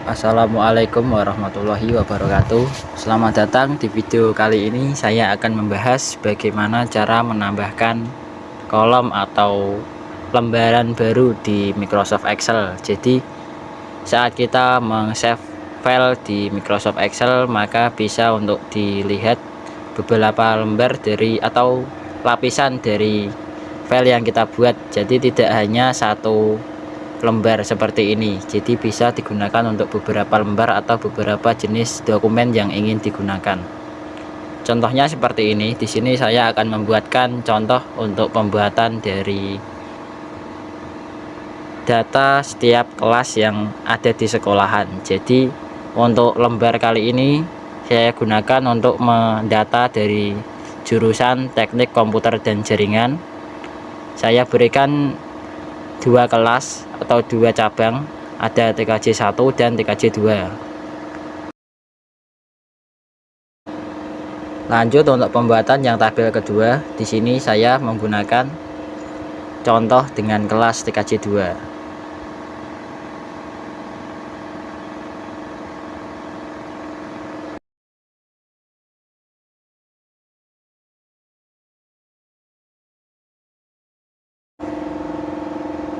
Assalamualaikum warahmatullahi wabarakatuh. Selamat datang di video kali ini. Saya akan membahas bagaimana cara menambahkan kolom atau lembaran baru di Microsoft Excel. Jadi saat kita meng-save file di Microsoft Excel, maka bisa untuk dilihat beberapa lembar dari atau lapisan dari file yang kita buat. Jadi tidak hanya satu lembar seperti ini, jadi bisa digunakan untuk beberapa lembar atau beberapa jenis dokumen yang ingin digunakan. Contohnya seperti ini. Di sini saya akan membuatkan contoh untuk pembuatan dari data setiap kelas yang ada di sekolahan. Jadi untuk lembar kali ini saya gunakan untuk mendata dari jurusan Teknik Komputer dan Jaringan. Saya berikan dua kelas atau dua cabang, ada TKJ 1 dan TKJ 2. Lanjut untuk pembuatan yang tabel kedua, di sini saya menggunakan contoh dengan kelas TKJ 2.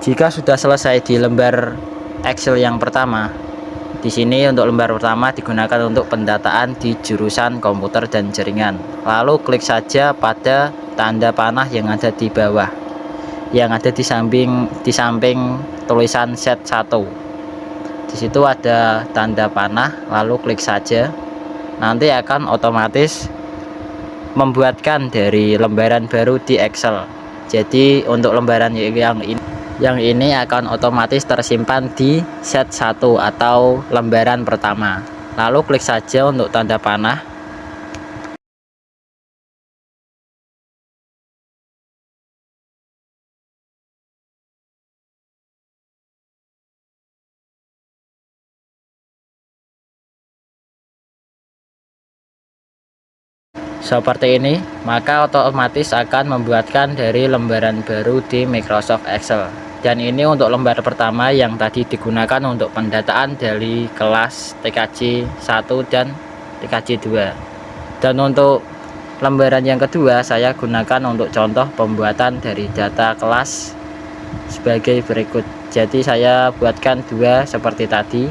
Jika sudah selesai di lembar Excel yang pertama, di sini untuk lembar pertama digunakan untuk pendataan di jurusan komputer dan jaringan. Lalu klik saja pada tanda panah yang ada di bawah, yang ada di samping tulisan set 1. Di situ ada tanda panah, lalu klik saja. Nanti akan otomatis membuatkan dari lembaran baru di Excel. Jadi untuk lembaran yang ini akan otomatis tersimpan di set 1 atau lembaran pertama. Lalu klik saja untuk tanda panah. Seperti ini, maka otomatis akan membuatkan dari lembaran baru di Microsoft Excel. Dan ini untuk lembar pertama yang tadi digunakan untuk pendataan dari kelas TKJ 1 dan TKJ 2. Dan untuk lembaran yang kedua saya gunakan untuk contoh pembuatan dari data kelas sebagai berikut. Jadi saya buatkan dua seperti tadi.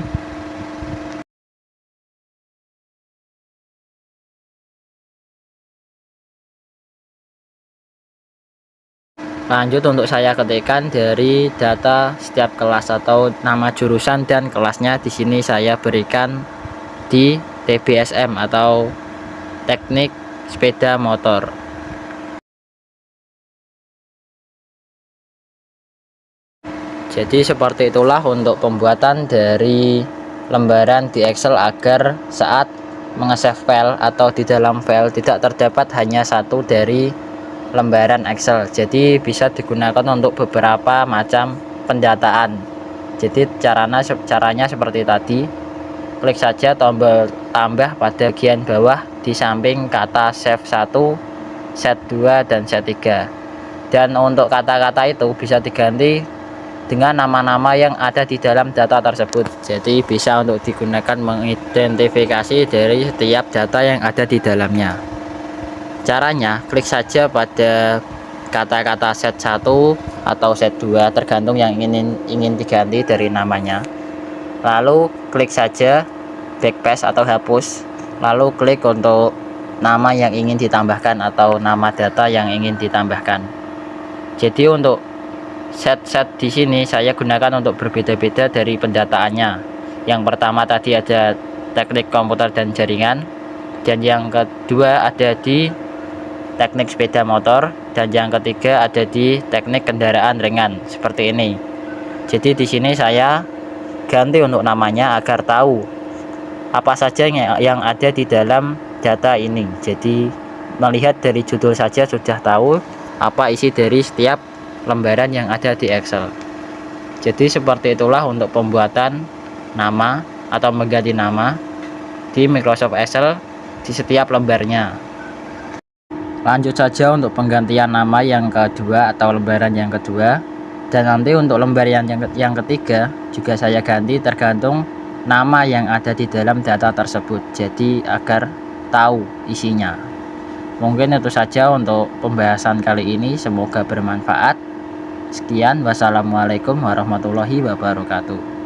Lanjut untuk saya ketikkan dari data setiap kelas atau nama jurusan dan kelasnya. Di sini saya berikan di TBSM atau Teknik Sepeda Motor. Jadi seperti itulah untuk pembuatan dari lembaran di Excel agar saat menge-save file atau di dalam file tidak terdapat hanya satu dari lembaran Excel. Jadi bisa digunakan untuk beberapa macam pendataan. Jadi caranya seperti tadi. Klik saja tombol tambah pada bagian bawah di samping kata save 1, set 2 dan set 3. Dan untuk kata-kata itu bisa diganti dengan nama-nama yang ada di dalam data tersebut. Jadi bisa untuk digunakan mengidentifikasi dari setiap data yang ada di dalamnya. Caranya, klik saja pada kata-kata set 1 atau set 2 tergantung yang ingin diganti dari namanya. Lalu klik saja backspace atau hapus. Lalu klik untuk nama yang ingin ditambahkan atau nama data yang ingin ditambahkan. Jadi untuk set-set di sini saya gunakan untuk berbeda-beda dari pendataannya. Yang pertama tadi ada Teknik Komputer dan Jaringan, dan yang kedua ada di Teknik Sepeda Motor, dan yang ketiga ada di Teknik Kendaraan Ringan seperti ini. Jadi di sini saya ganti untuk namanya agar tahu apa saja yang ada di dalam data ini. Jadi melihat dari judul saja sudah tahu apa isi dari setiap lembaran yang ada di Excel. Jadi seperti itulah untuk pembuatan nama atau mengganti nama di Microsoft Excel di setiap lembarnya. Lanjut saja untuk penggantian nama yang kedua atau lembaran yang kedua. Dan nanti untuk lembar yang ketiga juga saya ganti tergantung nama yang ada di dalam data tersebut, jadi agar tahu isinya. Mungkin itu saja untuk pembahasan kali ini, semoga bermanfaat. Sekian, wassalamualaikum warahmatullahi wabarakatuh.